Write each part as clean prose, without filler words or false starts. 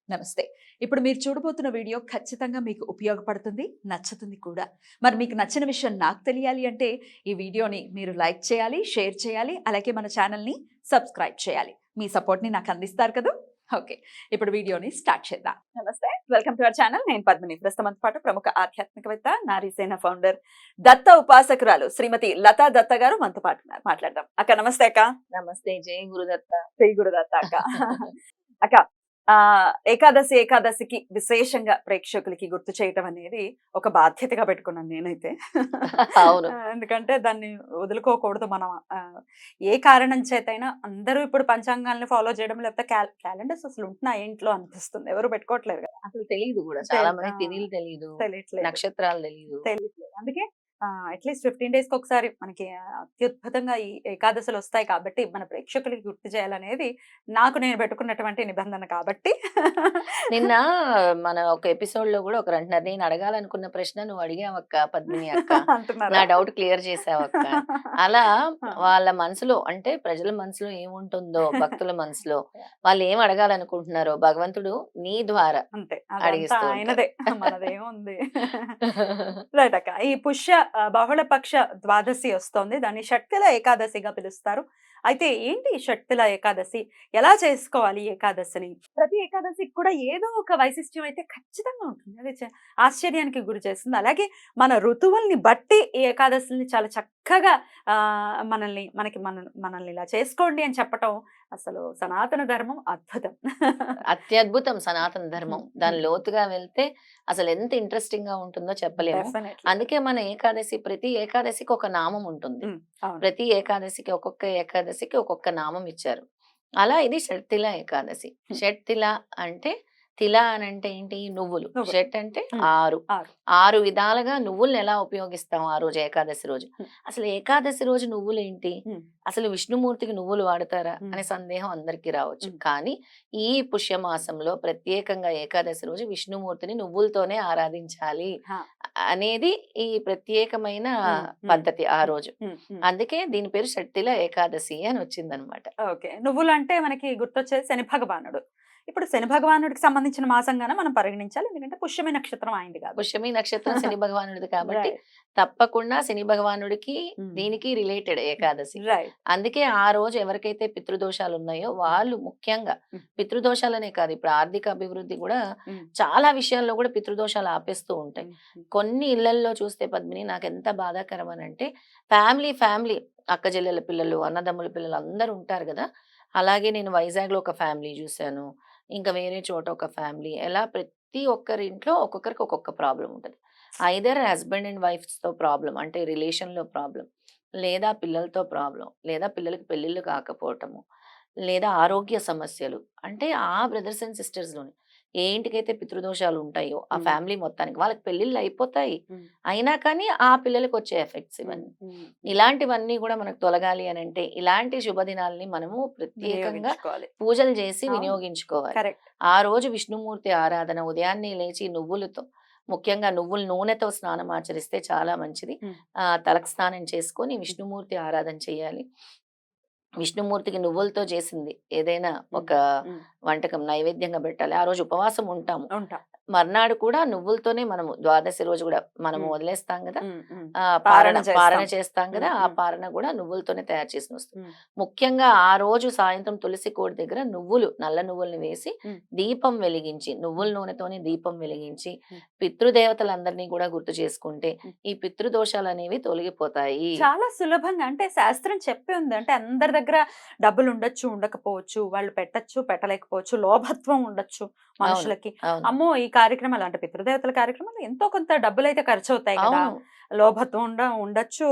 నమస్తే. ఇప్పుడు మీరు చూడబోతున్న వీడియో ఖచ్చితంగా మీకు ఉపయోగపడుతుంది, నచ్చుతుంది కూడా. మరి మీకు నచ్చిన విషయం నాకు తెలియాలి అంటే ఈ వీడియోని మీరు లైక్ చేయాలి, షేర్ చేయాలి, అలాగే మన ఛానల్‌ని సబ్స్క్రైబ్ చేయాలి. మీ సపోర్ట్‌ని నాకు అందిస్తారు కదూ! ఓకే. ఇప్పుడు వీడియోని స్టార్ట్ చేద్దాం. నమస్తే. Welcome to our channel. నేను పద్మిని. ప్రస్తుతం పాటు ప్రముఖ ఆధ్యాత్మికవేత్త, నారీసేన ఫౌండర్, దత్త ఉపాసకురాలు శ్రీమతి లతా దత్త గారు మనతో పాటు ఉన్నారు. మాట్లాడదాం. అక్క నమస్తే అక్క. నమస్తే. జై గురుదత్త. శ్రీ గురుదత్త అక్క. అక్క ఏకాదశికి విశేషంగా ప్రేక్షకులకి గుర్తు చేయటం అనేది ఒక బాధ్యతగా పెట్టుకున్నాను నేనైతే. అవును. ఎందుకంటే దాన్ని వదులుకోకూడదు మనం. ఏ కారణం చేతైనా అందరూ ఇప్పుడు పంచాంగాల్ని ఫాలో చేయడం, లేకపోతే క్యాలెండర్స్ అసలు ఉంటున్నాయి ఇంట్లో అనిపిస్తుంది. ఎవరు పెట్టుకోవట్లేదు కదా. అసలు తెలీదు గూడా. చాలా మందికి తిథులు తెలీదు. తెలియట్లేదు. నక్షత్రాలు తెలీదు. తెలియట్లేదు. అందుకే అట్లీస్ట్ 15 డేస్‌కి ఒకసారి మనకి అత్యద్భుతంగా ఈ ఏకాదశులు వస్తాయి కాబట్టి మన ప్రేక్షకులకి గుర్తు చేయాలనేది నాకు నేను పెట్టుకున్నటువంటి నిబంధన కాబట్టి. నిన్న మన ఒక ఎపిసోడ్‌లో గూడా ఒకరంటున్నారు, నేను అడగాలనుకున్న ప్రశ్న నువ్వు అడిగావక్క పద్మిని అక్క. అంటున్నారా? నా డౌట్ క్లియర్ చేసావక్క. అలా వాళ్ళ మనసులో అంటే ప్రజల మనసులో ఏముంటుందో, భక్తుల మనసులో వాళ్ళు ఏం అడగాలనుకుంటున్నారో భగవంతుడు నీ ద్వారా అంతే. అడిగిస్తూ అదంతా ఉంటాడు. ఆయనదే. మనదేముంది. రైట్ అక్క. ఈ బహుళపక్ష ద్వాదశి వస్తోంది. దాన్ని షట్‌తిల ఏకాదశిగా పిలుస్తారు. అయితే ఏంటి ఈ షట్‌తిల ఏకాదశి? ఎలా చేసుకోవాలి ఈ ఏకాదశిని? ప్రతి ఏకాదశికి కూడా ఏదో ఒక వైశిష్ట్యం అయితే ఖచ్చితంగా ఉంటుంది. అది ఆశ్చర్యానికి గురి చేస్తుంది. అలాగే మన ఋతువుల్ని బట్టి ఈ ఏకాదశుల్ని చాలా చక్కగా మనల్ని ఇలా చేసుకోండి అని చెప్పటం అసలు సనాతన ధర్మం అద్భుతం. అత్యద్భుతం సనాతన ధర్మం. దాని హ్మ్. లోతుగా వెళ్తే అసలు ఎంత ఇంట్రెస్టింగ్ గా ఉంటుందో చెప్పలేము. డెఫినెట్‌లీ. అందుకే మన ఏకాదశి ప్రతి ఏకాదశికి ఒక నామం ఉంటుంది. అవును. ప్రతి ఏకాదశికి ఒక్కొక్క ఏకాదశికి ఒక్కొక్క నామం ఇచ్చారు. అలా ఇది షట్‌తిల ఏకాదశి. హ్మ్. షట్‌తిల అంటే తిల అనంటే ఏంటి? నువ్వులు. నువ్వులు. షట్ అంటే హ్మ్. 6. 6. 6 విధాలుగా నువ్వుల్ని ఎలా ఉపయోగిస్తాం ఆ రోజు ఏకాదశి రోజు. హ్మ్. అసలు ఏకాదశి రోజు నువ్వులేంటి? హ్మ్. అసలు విష్ణుమూర్తికి నువ్వులు వాడతారా? హ్మ్. అనే సందేహం అందరికీ రావచ్చు. హ్మ్. కానీ ఈ పుష్యమాసంలో ప్రత్యేకంగా ఏకాదశి రోజు విష్ణుమూర్తిని నువ్వులతోనే ఆరాధించాలి ఆ! అనేది ఈ ప్రత్యేకమైన హ్మ్. హ్మ్. పద్ధతి ఆ రోజు. హ్మ్. హ్మ్. అందుకే దీని పేరు షట్‌తిల ఏకాదశి అని వచ్చిందనమాట. ఓకే. నువ్వులంటే మనకి గుర్తొచ్చేది శని భగవానుడు. ఇప్పుడు శని భగవానుడికి సంబంధించిన మాసంగానే మనం పరిగణించాలి. ఎందుకంటే పుష్యమి నక్షత్రం ఆయనది కాబట్టి. పుష్యమి నక్షత్రం శని భగవానుడిది కాబట్టి రైట్. తప్పకుండా శని భగవానుడికి హ్మ్. దీనికి రిలేటెడ్ ఏకాదశి. రైట్. అందుకే ఆ రోజు ఎవరికైతే పితృదోషాలు ఉన్నాయో వాళ్ళు ముఖ్యంగా హ్మ్. పితృదోషాలనే కాదు, ఇప్పుడు ఆర్థిక అభివృద్ధి కూడా హ్మ్. చాలా విషయాల్లో కూడా పితృదోషాలు ఆపేస్తూ ఉంటాయి. హ్మ్. హ్మ్. కొన్ని ఇళ్లల్లో చూస్తే పద్మిని నాకెంత బాధాకరం అనంటే ఫ్యామిలీ అక్క చెల్లెల పిల్లలు, అన్నదమ్ముల పిల్లలు అందరూ ఉంటారు కదా! అలాగే నేను వైజాగ్‌లో ఒక ఫ్యామిలీ చూసాను. ఇంకా వేరే చోట ఒక ఫ్యామిలీ. ఎలా ప్రతి ఒక్కరి ఇంట్లో ఒక్కొక్కరికి ఒక్కొక్క ప్రాబ్లమ్ ఉంటది. ఐదర్ హస్బాండ్ అండ్ వైఫ్స్‌తో ప్రాబ్లమ్ అంటే రిలేషన్‌లో ప్రాబ్లమ్, లేదా పిల్లలతో ప్రాబ్లమ్, లేదా పిల్లలకి పెళ్ళిళ్ళు కాకపోవటము, లేదా ఆరోగ్య సమస్యలు. అంటే ఆ బ్రదర్స్ అండ్ సిస్టర్స్‌లోనే ఏ ఇంటికైతే పితృదోషాలు ఉంటాయో ఆ హ్మ్. ఫ్యామిలీ మొత్తానికి వాళ్ళకి పెళ్ళిళ్ళు అయిపోతాయి. హ్మ్. అయినా కానీ ఆ పిల్లలకొచ్చే ఎఫెక్ట్స్ హ్మ్. ఇవన్నీ. హ్మ్. ఇలాంటివన్నీ గూడా మనకు తొలగాలి అనంటే, ఇలాంటి శుభదినాల్ని మనము ప్రత్యేకంగా వినియోగించుకోవాలి. పూజలు చేసి అవును. వినియోగించుకోవాలి. కరెక్ట్. ఆ రోజు విష్ణుమూర్తి ఆరాధన ఉదయాన్నే లేచి నువ్వులతో, ముఖ్యంగా నువ్వుల నూనెతో స్నానం ఆచరిస్తే చాలా మంచిది. హ్మ్. తలకు స్నానం చేసుకొని హ్మ్. విష్ణుమూర్తి ఆరాధన చేయాలి. విష్ణుమూర్తికి నువ్వులతో చేసింది ఏదైనా హ్మ్. ఒక హ్మ్. వంటకం నైవేద్యంగా పెట్టాలి. ఆ రోజు ఉపవాసం ఉంటాము. ఉంటా. మర్నాడు కూడా నువ్వులతోనే మనము ద్వాదశి రోజు గూడా మనము హ్మ్. వదిలేస్తాం గదా! హ్మ్. హ్మ్. పారణ పారణ పారణ చేస్తాం. చేస్తాం గదా! హ్మ్. ఆ హ్మ్. పారణ గూడా నువ్వులతోనే తయారు చేసినొస్తుంది. హ్మ్. ముఖ్యంగా ఆ రోజు సాయంత్రం తులసి కోట దగ్గర నువ్వులు, నల్ల నువ్వుల్ని వేసి హ్మ్. దీపం వెలిగించి, నువ్వుల హ్మ్. నూనెతోని దీపం వెలిగించి, హ్మ్. పితృదేవతలందరిని గూడా గుర్తు చేసుకుంటే, హ్మ్. ఈ పితృదోషాలనేవి తొలగిపోతాయి. చాలా సులభంగా అంటే శాస్త్రం చెప్పి ఉంది. అంటే అందరి దగ్గర డబ్బులుండొచ్చు, ఉండకపోవచ్చు. వాళ్ళు పెట్టొచ్చు, పెట్టలేకపోవచ్చు. లోభత్వం ఉండొచ్చు అవును. మనుషులకి. అవును. అమ్మో! ఈ కార్యక్రమాలు అంటే పితృదేవతల కార్యక్రమాలు ఎంతో కొంత డబ్బులైతే ఖర్చవుతాయి కదా! అవును. లోభత్వం ఉండొచ్చు.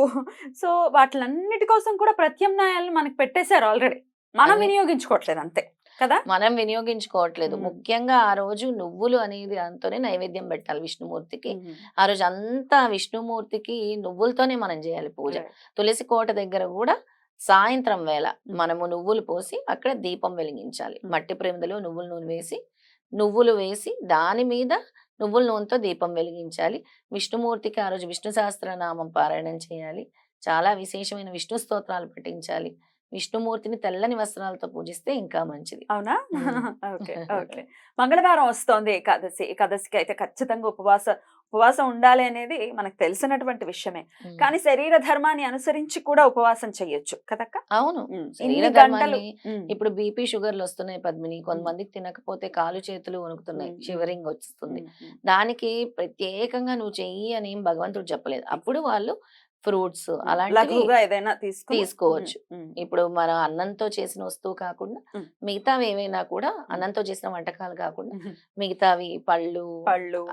సో, వాటిలన్నిటి కోసం కూడా ప్రత్యామ్నాయాలను మనకు పెట్టేసారు ఆల్రెడీ. మనం అన్ని వినియోగించుకోవట్లేదు అంతే. కదా! మనం వినియోగించుకోవట్లేదు. హ్మ్. ముఖ్యంగా ఆ రోజు నువ్వులు అనేది దాంతోనే నైవేద్యం పెట్టాలి విష్ణుమూర్తికి. హ్మ్. ఆ రోజు అంతా విష్ణుమూర్తికి నువ్వులతోనే మనం జేయాలి పూజ. రైట్. తులసి కోట దగ్గర గూడా సాయంత్రం వేళ హ్మ్. మనము నువ్వులు పోసి అక్కడ దీపం వెలిగించాలి. హ్మ్. మట్టి ప్రమిదలో నువ్వుల నూనె వేసి, నువ్వులు వేసి దాని మీద నువ్వుల నూనెతో దీపం వెలిగించాలి. విష్ణుమూర్తికి ఆ రోజు విష్ణు సహస్రనామం పారాయణం చేయాలి. చాలా విశేషమైన విష్ణు స్తోత్రాలు పఠించాలి. విష్ణుమూర్తిని తెల్లని వస్త్రాలతో పూజిస్తే ఇంకా మంచిది. అవునా? ఉమ్. ఓకే. ఓకే. మంగళవారం వస్తోంది ఏకాదశి. ఏకాదశికి అయితే ఖచ్చితంగా ఉపవాసం ఉండాలి అనేది మనకు తెలిసినటువంటి విషయమే. ఉమ్. కానీ శరీర ధర్మాన్ని అనుసరించి కూడా ఉపవాసం చెయ్యొచ్చు కదక్క? అవును. శరీర ఇన్ని గంటలు. ధర్మాన్ని ఇప్పుడు బీపీ షుగర్లు వస్తున్నాయి పద్మిని. కొంతమందికి తినకపోతే కాలు చేతులు వణుకుతున్నాయి, షివరింగ్ వస్తుంది. దానికి ప్రత్యేకంగా నువ్వు చెయ్యి అని ఏం భగవంతుడు చెప్పలేదు. అప్పుడు వాళ్ళు ఫ్రూట్స్ అలాంటివి లఘువుగా ఏదైనా తీసుకోవచ్చు. ఇప్పుడు మన అన్నంతో చేసిన వస్తువు కాకుండా మిగతావి ఏవైనా కూడా, అన్నంతో చేసిన వంటకాలు కాకుండా మిగతావి పళ్ళు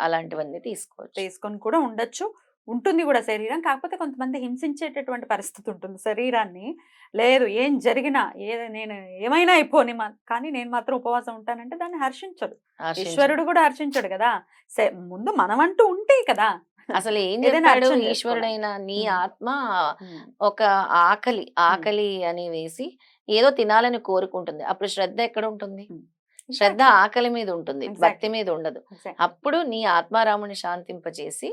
అలాంటివన్నీ తీసుకోవచ్చు. తీసుకొని కూడా ఉండొచ్చు. ఉంటుంది కూడా శరీరం. కాకపోతే కొంతమంది హింసించేటటువంటి పరిస్థితి ఉంటుంది శరీరాన్ని. లేదు ఏం జరిగినా నేను ఏమైనా అయిపోని కానీ నేను మాత్రం ఉపవాసం ఉంటానంటే దాన్ని హర్షించడు. ఈశ్వరుడు కూడా హర్షించడు కదా. ముందు మనమంటూ ఉంటే కదా. అసలు ఏం ఏదైనా చెప్పాడు అర్థం చేసుకోవాలి. ఈశ్వరుడైనా, నీ ఆత్మ ఉమ్. ఒక ఆకలి అని వేసి ఏదో తినాలని కోరుకుంటుంది. అప్పుడు శ్రద్ధ ఎక్కడ ఉంటుంది? శ్రద్ధ ఆకలి మీద ఉంటుంది, భక్తి మీద ఉండదు. అప్పుడు నీ ఆత్మారాముని శాంతింపచేసి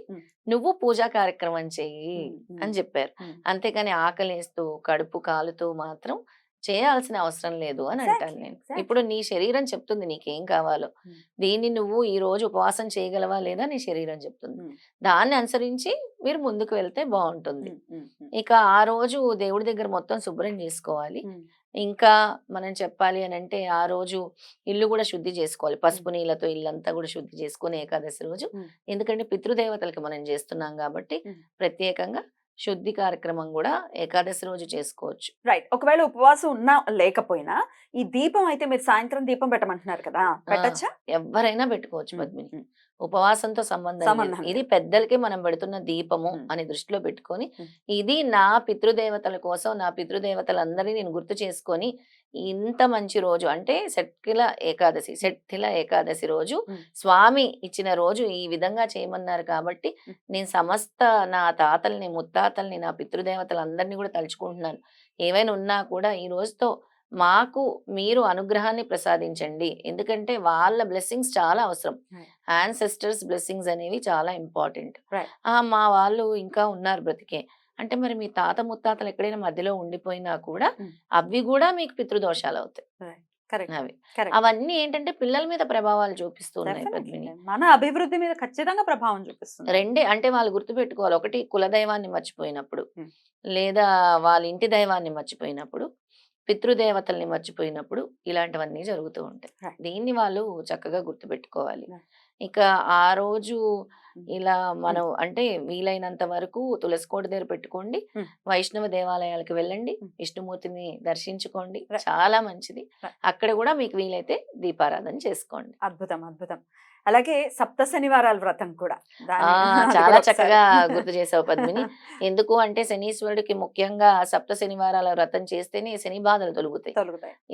నువ్వు పూజా కార్యక్రమం చెయ్యి అని చెప్పారు. అంతేకాని ఆకలేస్తూ కడుపు కాలుతూ మాత్రం చేయాల్సిన అవసరం లేదు అని అంటాను నేను. ఇప్పుడు నీ శరీరం చెప్తుంది నీకేం కావాలో. దీన్ని నువ్వు ఈ రోజు ఉపవాసం చేయగలవా లేదా నీ శరీరం చెప్తుంది. దాన్ని అనుసరించి మీరు ముందుకు వెళ్తే బాగుంటుంది. ఇక ఆ రోజు దేవుడి దగ్గర మొత్తం శుభ్రం చేసుకోవాలి. ఇంకా మనం చెప్పాలి అని అంటే ఆ రోజు ఇల్లు కూడా శుద్ధి చేసుకోవాలి. పసుపు నీళ్ళతో ఇల్లంతా కూడా శుద్ధి చేసుకుని ఏకాదశి రోజు, ఎందుకంటే పితృదేవతలకి మనం చేస్తున్నాం కాబట్టి ప్రత్యేకంగా శుద్ధి కార్యక్రమం కూడా ఏకాదశి రోజు చేసుకోవచ్చు. రైట్. ఒకవేళ ఉపవాసం ఉన్నా లేకపోయినా ఈ దీపం అయితే మీరు సాయంత్రం దీపం పెట్టమంటున్నారు కదా, పెట్టచ్చా? ఎవరైనా పెట్టుకోవచ్చు పద్మిని. ఉపవాసంతో సంబంధం లేదు. ఇది పెద్దలకి మనం పెడుతున్న దీపము అని దృష్టిలో పెట్టుకొని, ఇది నా పితృదేవతల కోసం, నా పితృదేవతలందరినీ నేను గుర్తు చేసుకొని, ఇంత మంచి రోజు అంటే శెట్టిల ఏకాదశి రోజు స్వామి ఇచ్చిన రోజు ఈ విధంగా చేయమన్నారు కాబట్టి నేను సమస్త నా తాతల్ని, ముత్తాతల్ని, నా పితృదేవతలందరినీ కూడా తలుచుకుంటున్నాను. ఏవైనా ఉన్నా కూడా ఈ రోజుతో మాకు మీరు అనుగ్రహాన్ని ప్రసాదించండి. ఎందుకంటే వాళ్ళ బ్లెస్సింగ్స్ చాలా అవసరం. యాన్సెస్టర్స్ బ్లెస్సింగ్స్ అనేవి చాలా ఇంపార్టెంట్. మా వాళ్ళు ఇంకా ఉన్నారు బ్రతికే అంటే, మరి మీ తాత ముత్తాతలు ఎక్కడైనా మధ్యలో ఉండిపోయినా కూడా అవి కూడా మీకు పితృదోషాలు అవుతాయి. అవి అవన్నీ ఏంటంటే పిల్లల మీద ప్రభావాలు చూపిస్తున్నాయి పద్మిని. మన అభివృద్ధి మీద ఖచ్చితంగా ప్రభావం చూపిస్తుంది. రెండే అంటే వాళ్ళు గుర్తుపెట్టుకోవాలి. ఒకటి కులదైవాన్ని మర్చిపోయినప్పుడు, లేదా వాళ్ళ ఇంటి దైవాన్ని మర్చిపోయినప్పుడు, పితృదేవతల్ని మర్చిపోయినప్పుడు ఇలాంటివన్నీ జరుగుతూ ఉంటాయి. దీన్ని వాళ్ళు చక్కగా గుర్తుపెట్టుకోవాలి. ఇక ఆ రోజు ఇలా మనం అంటే వీలైనంత వరకు తులసి కోట దగ్గర పెట్టుకోండి, వైష్ణవ దేవాలయాలకు వెళ్ళండి, విష్ణుమూర్తిని దర్శించుకోండి, చాలా మంచిది. అక్కడ కూడా మీకు వీలైతే దీపారాధన చేసుకోండి. అద్భుతం, అద్భుతం. అలాగే సప్త శనివారాల వ్రతం కూడా చాలా చక్కగా గుర్తు చేసావు పద్మిని. ఎందుకు అంటే శనీశ్వరుడికి ముఖ్యంగా సప్త శనివారాల వ్రతం చేస్తేనే శని బాధలు తొలుగుతాయి.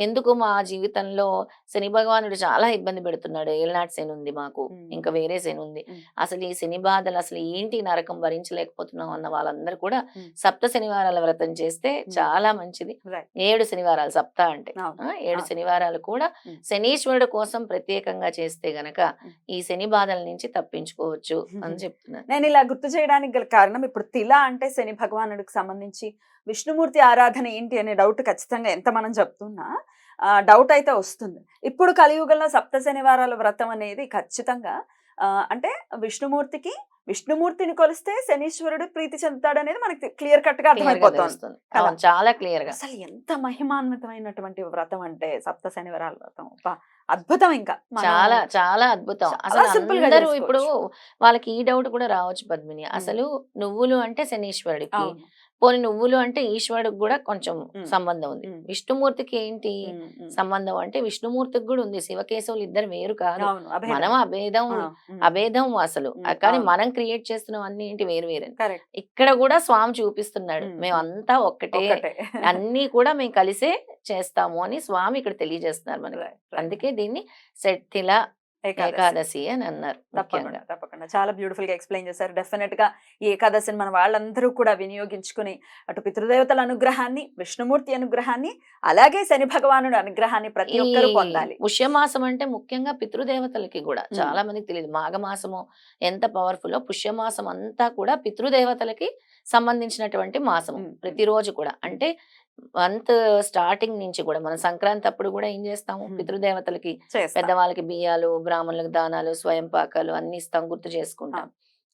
ఎందుకు మా జీవితంలో శని భగవానుడు చాలా ఇబ్బంది పెడుతున్నాడు. ఏళ్ళనాటి శని ఉంది మాకు, ఇంకా వేరే శని ఉంది. అసలు ఈ శని బాధలు అసలు ఏంటి నరకం భరించలేకపోతున్నాం అన్న వాళ్ళందరూ కూడా సప్త శనివారాల వ్రతం చేస్తే చాలా మంచిది. 7 శనివారాలు సప్త అంటే 7 శనివారాలు కూడా శనీశ్వరుడు కోసం ప్రత్యేకంగా చేస్తే గనక ఈ శని బాధల నుంచి తప్పించుకోవచ్చు అని చెప్తున్నాను. నేను ఇలా గుర్తు చేయడానికి గల కారణం, ఇప్పుడు తిల అంటే శని భగవానుడికి సంబంధించి విష్ణుమూర్తి ఆరాధన ఏంటి అనే డౌట్ ఖచ్చితంగా ఎంత మనం చెప్తున్నా డౌట్ అయితే వస్తుంది. ఇప్పుడు కలియుగంలో సప్త శనివారాల వ్రతం అనేది ఖచ్చితంగా అంటే విష్ణుమూర్తిని కొలిస్తే శనీశ్వరుడు ప్రీతి చెందుతాడు అనేది మనకి క్లియర్ కట్ గా అర్థమైపోతుంది. చాలా క్లియర్ గా. అసలు ఎంత మహిమాన్వితమైనటువంటి వ్రతం అంటే సప్త శనివారాల వ్రతం, అద్భుతం. ఇంకా చాలా చాలా అద్భుతం. అసలు అందరూ ఇప్పుడు వాళ్ళకి ఈ డౌట్ కూడా రావచ్చు పద్మిని, అసలు నువ్వులు అంటే శనీశ్వరుడికి, పోనీ నువ్వులు అంటే ఈశ్వరుడికి కూడా కొంచెం సంబంధం ఉంది. విష్ణుమూర్తికి ఏంటి సంబంధం అంటే విష్ణుమూర్తికి కూడా ఉంది. శివకేశవులు ఇద్దరు వేరు కాదు, మనం అభేదం అసలు. కానీ మనం క్రియేట్ చేస్తున్నాం అన్ని ఏంటి వేరు వేరే. ఇక్కడ కూడా స్వామి చూపిస్తున్నాడు మేమంతా ఒక్కటే, అన్ని కూడా మేము కలిసే చేస్తాము అని స్వామి ఇక్కడ తెలియజేస్తున్నారు మనకి. అందుకే దీన్ని శెట్టిల ఏకాదశి అని అన్నారు. తప్పకుండా చాలా బ్యూటిఫుల్ గా ఎక్స్ప్లెయిన్ చేశారు. డెఫినెట్ గా ఈ ఏకాదశిని మన వాళ్ళందరూ కూడా వినియోగించుకుని అటు పితృదేవతల అనుగ్రహాన్ని, విష్ణుమూర్తి అనుగ్రహాన్ని, అలాగే శని భగవానుడు అనుగ్రహాన్ని ప్రతి ఒక్కరూ పొందాలి. పుష్యమాసం అంటే ముఖ్యంగా పితృదేవతలకి కూడా చాలా మందికి తెలియదు. మాఘమాసము ఎంత పవర్ఫుల్, పుష్యమాసం అంతా కూడా పితృదేవతలకి సంబంధించినటువంటి మాసము. ప్రతిరోజు కూడా అంటే మంత్ స్టార్టింగ్ నుంచి కూడా మనం సంక్రాంతి అప్పుడు కూడా ఏం చేస్తాము, ఉమ్. పితృదేవతలకి చేస్తాం. పెద్దవాళ్ళకి బియ్యాలు, బ్రాహ్మణులకు దానాలు, స్వయం పాకాలు అన్ని ఇస్తాం, గుర్తు ఆ, చేసుకుంటాం.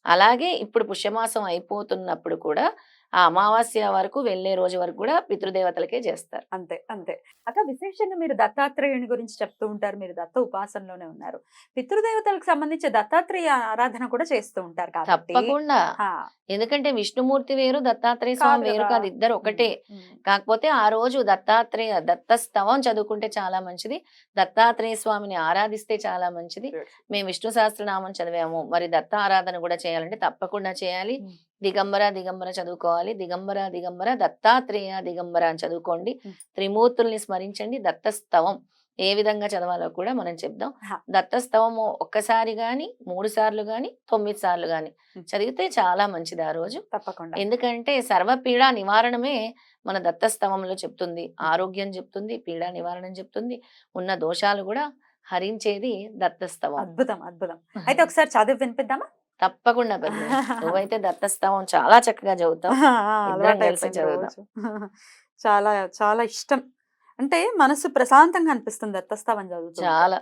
అలాగే ఇప్పుడు పుష్యమాసం అయిపోతున్నప్పుడు కూడా ఆ అమావాస్య వరకు వెళ్ళే రోజు వరకు కూడా పితృదేవతలకే చేస్తారు. అంతే అంతే. అక్క, విశేషంగా మీరు దత్తాత్రేయుని గురించి చెప్తూ ఉంటారు. మీరు దత్త ఉపాసనలోనే ఉన్నారు. పితృదేవతలకు సంబంధించి దత్తాత్రేయ ఆరాధన కూడా చేస్తూ ఉంటారు కాబట్టి తప్పకుండా. హా, ఎందుకంటే విష్ణుమూర్తి వేరు, దత్తాత్రేయ కాదు స్వామి వేరు కదా. కాదు, ఇద్దరు ఒకటే. కాకపోతే ఆ రోజు దత్త స్తవం చదువుకుంటే చాలా మంచిది. దత్తాత్రేయ స్వామిని ఆరాధిస్తే చాలా మంచిది. మేము విష్ణు సహస్రనామం చదివాము, మరి దత్త ఆరాధన కూడా చేయాలంటే తప్పకుండా చేయాలి. ఉమ్. దిగంబర దిగంబర చదువుకోవాలి. దిగంబర దిగంబర దత్తాత్రేయ దిగంబర అని చదువుకోండి. ఉమ్. త్రిమూర్తుల్ని స్మరించండి. దత్తస్తవం ఏ విధంగా చదవాలో కూడా మనం చెప్దాం. హా. దత్తస్తవము ఒక్కసారి గాని, 3 సార్లు గాని, 9 సార్లు గాని ఉమ్. చదివితే చాలా మంచిది ఆ రోజు. తప్పకుండా. ఎందుకంటే సర్వపీడా నివారణమే మన దత్తస్తవంలో చెప్తుంది. ఆరోగ్యం చెప్తుంది, పీడా నివారణం చెప్తుంది, ఉన్న దోషాలు కూడా హరించేది దత్తస్తవం. అద్భుతం అద్భుతం. అయితే ఒకసారి చదివి వినిపిద్దామా? తప్పకుండా పద్మిని. నువ్వైతే దత్తస్తవం చాలా చక్కగా చదువుతావు. ఇద్దరం కలిసి అలవాటైపోయింది చదువుదాం. రోజు. చాలా చాలా ఇష్టం. అంటే మనసు ప్రశాంతంగా అనిపిస్తుంది దత్తస్తవం చదువుతూ ఉంటే. చాలా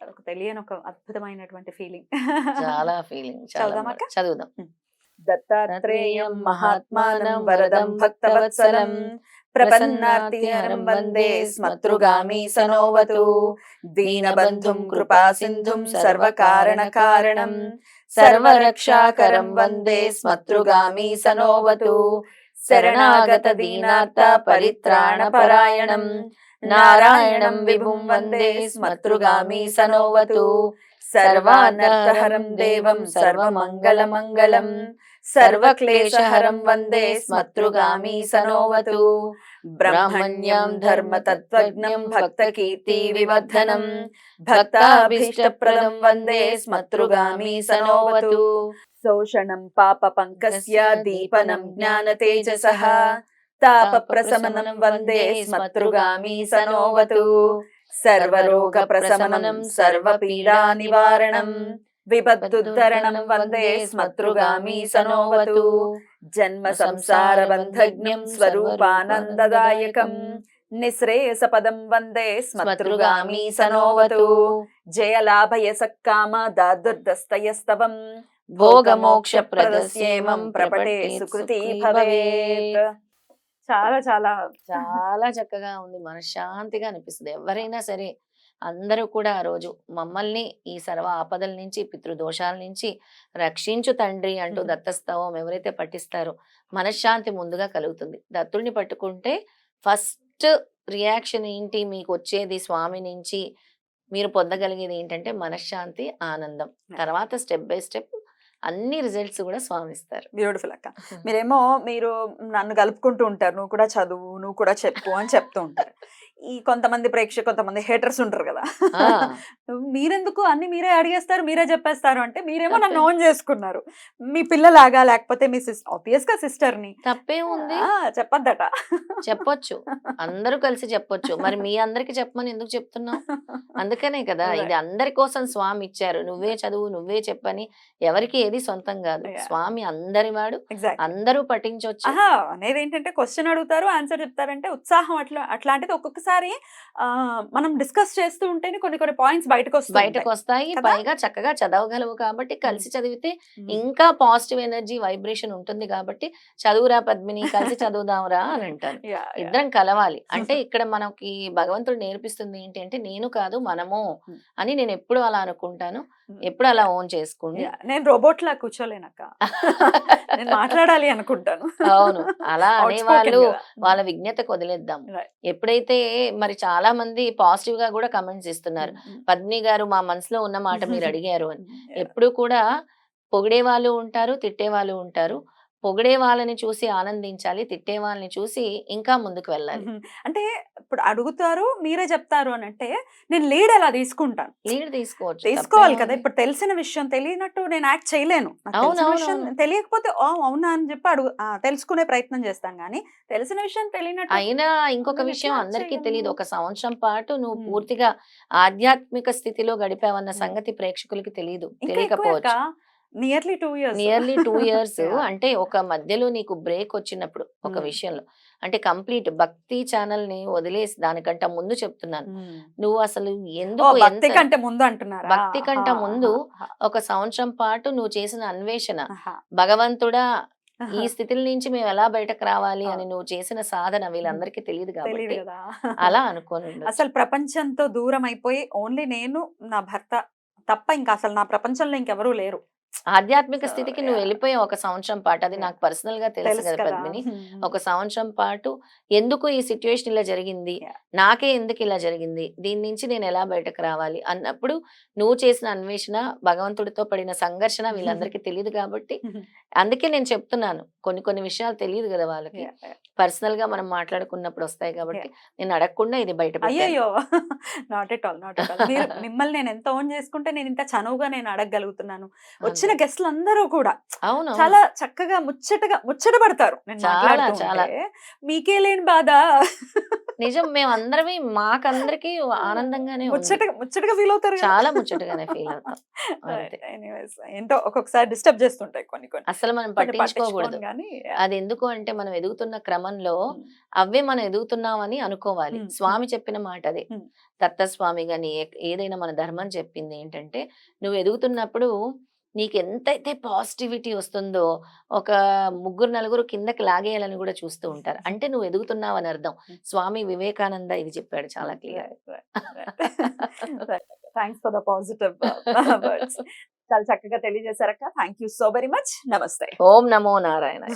అదొక తెలియని ఒక అద్భుతమైనటువంటి ఫీలింగ్. చాలా ఫీలింగ్. చాలా చదువుదామా అక్క? చదువుదాం. దత్తాత్రేయం మహాత్మానం వరదం భక్తవత్సలం ప్రపన్నార్తిహరం వందే స్మతృగామి సనోవతు దీనబంధుం కృపాసింధుం సర్వకారణకారణం సర్వరక్షాకరం వందే స్మతృగామి సనోవతు శరణాగత దీనార్త పరిత్రాణపరాయణం నారాయణం విభుం వందే స్మతృగామి సనోవతు సర్వానర్థహరం దేవం సర్వమంగళమంగళం సర్వక్లేశహరం వందే స్మతృగామి సనోవతు బ్రహ్మణ్యం ధర్మతత్వజ్ఞం భక్తకీర్తి వివర్ధనం భక్తాభీష్టప్రదం వందే స్మతృగామి సనోవతు శోషణం పాప పంకస్య దీపనం జ్ఞాన తేజసః తాపప్రశమనం వందే స్మతృగామి సనోవతు సర్వరోగ ప్రశమనం సర్వపీడా నివారణం విపద్దుద్ధరణం వందే స్మతృగామి సనోవతు జన్మ సంసార బంధజ్ఞం స్వరూపానందదాయకం నిశ్రేయసపదం వందే స్మతృగామి సనోవతు జయలాభయసక్కామ దాదుర్దస్తయస్తవం భోగమోక్షప్రదస్యేమం ప్రపటే సుకృతి భవేత్. చాలా చాలా చాలా చక్కగా ఉంది. మనశ్శాంతిగా అనిపిస్తుంది. ఎవరైనా సరే అందరూ కూడా ఆ రోజు మమ్మల్ని ఈ సర్వ ఆపదల నుంచి, పితృదోషాల నుంచి రక్షించు తండ్రి అంటూ దత్తస్తవం ఎవరైతే పఠిస్తారో మనశ్శాంతి ముందుగా కలుగుతుంది. దత్తుడిని పట్టుకుంటే ఫస్ట్ రియాక్షన్ ఏంటి మీకు వచ్చేది? స్వామి నుంచి మీరు పొందగలిగేది ఏంటంటే మనశ్శాంతి, ఆనందం. తర్వాత స్టెప్ బై స్టెప్ అన్ని రిజల్ట్స్ కూడా స్వామి ఇస్తారు. బ్యూటిఫుల్ అక్క. మీరేమో మీరు నన్ను కలుపుకుంటూ ఉంటారు, నువ్వు కూడా చదువు, నువ్వు కూడా చెప్పు అని చెప్తూ ఉంటారు. ఈ కొంతమంది కొంతమంది హేటర్స్ ఉంటారు కదా, ఆ, మీరెందుకు అన్ని మీరే అడిగేస్తారు, మీరే చెప్పేస్తారు అంటే మీరేమో నన్ను ఓన్ చేసుకున్నారు. మీ పిల్లలాగా లేకపోతే మీ ఆబ్వియస్ గా సిస్టర్ ని తప్పే ఉంది, చెప్పద్దట. చెప్పొచ్చు, అందరూ కలిసి చెప్పొచ్చు. మరి మీ అందరికి చెప్పమని ఎందుకు చెప్తున్నావు? అందుకనే కదా ఇది అందరి కోసం స్వామి ఇచ్చారు. నువ్వే చదువు, నువ్వే చెప్పని. ఎవరికి ఏది సొంతం కాదు. స్వామి అందరి వాడు, అందరూ పఠించవచ్చు. అనేది ఏంటంటే క్వశ్చన్ అడుగుతారు, ఆన్సర్ చెప్తారంటే ఉత్సాహం. అట్లాంటిది ఒక్కొక్కసారి మనం డిస్కస్ చేస్తూ ఉంటేనే కొన్ని కొన్ని పాయింట్స్ బయటకు వస్తాయి. పైగా చక్కగా చదవగలవు కాబట్టి కలిసి చదివితే ఇంకా పాజిటివ్ ఎనర్జీ వైబ్రేషన్ ఉంటుంది. కాబట్టి చదువురా పద్మిని, కలిసి చదువుదాంరా అని అంటాను. ఇద్దరం కలవాలి అంటే ఇక్కడ మనకి భగవంతుడు నేర్పిస్తుంది ఏంటి అంటే నేను కాదు మనము అని. నేను ఎప్పుడు అలా అనుకుంటాను, ఎప్పుడు అలా ఓన్ చేసుకోండి. నేను రోబోట్ లా కూర్చోలేనక్క, నేను మాట్లాడాలి అనుకుంటాను. అవును, అలా అనేవాళ్ళు వాళ్ళ విజ్ఞతకు వదిలేద్దాం. ఎప్పుడైతే మరి చాలా మంది పాజిటివ్ గా కూడా కమెంట్స్ ఇస్తున్నారు, పద్మిని గారు మా మనసులో ఉన్న మాట మీరు అడిగారు అని. ఎప్పుడు కూడా పొగిడే వాళ్ళు ఉంటారు, తిట్టే వాళ్ళు ఉంటారు. పొగిడే వాళ్ళని చూసి ఆనందించాలి, తిట్టే వాళ్ళని చూసి ఇంకా ముందుకు వెళ్ళాలి. అంటే ఇప్పుడు అడుగుతారు, మీరే చెప్తారు అని అంటే నేను లీడ్ ఎలా తీసుకుంటాను? లీడ్ తీసుకోవాలి కదా. ఇప్పుడు తెలిసిన విషయం తెలియనట్టు నేను యాక్ట్ చేయలేను. విషయం తెలియకపోతే అవునా అని చెప్పి తెలుసుకునే ప్రయత్నం చేస్తాను. కానీ తెలిసిన విషయం తెలియనట్టు అయినా ఇంకొక విషయం అందరికీ తెలియదు. 1 సంవత్సరం పాటు నువ్వు పూర్తిగా ఆధ్యాత్మిక స్థితిలో గడిపావన్న సంగతి ప్రేక్షకులకి తెలియదు, తెలియకపోవచ్చు. Nearly 2 years. Nearly 2 years. Yeah! అంటే ఒక మధ్యలో నీకు బ్రేక్ వచ్చినప్పుడు ఒక హ్మ్. విషయంలో, అంటే కంప్లీట్ భక్తి ఛానల్‌ని వదిలేసి దానికంట ముందు చెప్తున్నాను. హ్మ్. నువ్వు అసలు ఓహ్! ఎందుకు భక్తి ఎంత కంటే ముందు అంటున్నారా? భక్తి కంట ఆహా! ముందు ఆహా! ఒక సంవత్సరం పాటు నువ్వు చేసిన అన్వేషణ, ఆహా! భగవంతుడా ఈ ఆహా! స్థితుల నుంచి మేము ఎలా బయటకు రావాలి అని అవును. నువ్వు చేసిన సాధన హ్మ్. వీళ్ళందరికీ తెలీదు తెలీదు కాబట్టి గదా! అలా అనుకోనుండొచ్చు. అసలు ప్రపంచంతో దూరం అయిపోయి ఓన్లీ నేను, నా భర్త తప్ప ఇంకా అసలు నా ప్రపంచంలో ఇంకెవరు లేరు. ఆధ్యాత్మిక సో స్థితికి యాహ్! నువ్వెళ్ళిపోయావు ఒక సంవత్సరం పాటు. అది యాహ్! నాకు పర్సనల్‌గా తెలుసు తెలుసు గదా కదా! పద్మిని. హ్మ్. ఒక సంవత్సరం పాటు ఎందుకు ఈ సిట్యుయేషన్ ఇలా జరిగింది? యాహ్! నాకే ఎందుకు ఇలా జరిగింది? దీని నుంచి నేనెలా బయటకు రావాలి? అన్నప్పుడు నువ్వు చేసిన అన్వేషణ, భగవంతుడితో పడిన సంఘర్షణ వీళ్ళందరికీ తెలీదు కాబట్టి, అందుకే నేను చెప్తున్నాను. కొన్ని కొన్ని విషయాలు తెలీదు గదా వాళ్ళకి. యాహ్! యాహ్! పర్సనల్‌గా మనం మాట్లాడుకున్నప్పుడు ఒస్తాయి కాబట్టి, యాహ్! నేను అడగకుండా ఇది బయట పెట్టాను. అయ్యయ్యో! Not at all. Not at all. మిమ్మల్ని నేను ఎంత ఓన్ చేసుకుంటే నేను ఇంత చనువుగా నేను అడగగలుగుతున్నాను. వచ్చిన అంతే. గెస్ట్‌లందరూ కూడా అవునవును. చాలా చక్కగా ముచ్చట పడతారు నేను చాలా మాట్లాడుతూ చాలా. ఉంటే. మీకే లేని బాధ. నిజం మేమందరమే మాకందరికీ ఆనందంగానే ఉంది. ముచ్చటగా ఫీల్ అవుతారు కదా! చాలా ముచ్చటగానే ఫీలవుతాం. అంతే. ఎనీవేస్ ఏంటో ఒక్కొక్కసారి డిస్టర్బ్ చేస్తుంటాయి కొన్ని కొన్ని. అస్సలు మనం కొంచెం పట్టించుకోను పట్టించుకోకూడదు. గానీ అదెందుకు అంటే మనం ఎదుగుతున్న క్రమంలో హ్మ్. అవే మనం ఎదుగుతున్నామని అనుకోవాలి. హ్మ్. హ్మ్. స్వామి చెప్పిన మాటదే. హ్మ్. దత్తస్వామి గాని ఏదైనా మన ధర్మం చెప్పిందేంటంటే, నువ్వు ఎదుగుతున్నప్పుడు నీకెంతైతే పాజిటివిటీ వస్తుందో, ఒక ముగ్గురు, నలుగురు కిందకి లాగేయాలని గూడా చూస్తూ ఉంటారు. అంటే నువ్వు ఎదుగుతున్నావని అర్థం. స్వామి వివేకానంద ఇది చెప్పాడు చాలా క్లియర్‌గా. Right. Right. Right. Thanks for the positive words. చాలా చక్కగా తెలియజేశారక్క. Thank you so very much. నమస్తే. ఓం నమో నారాయణాయ.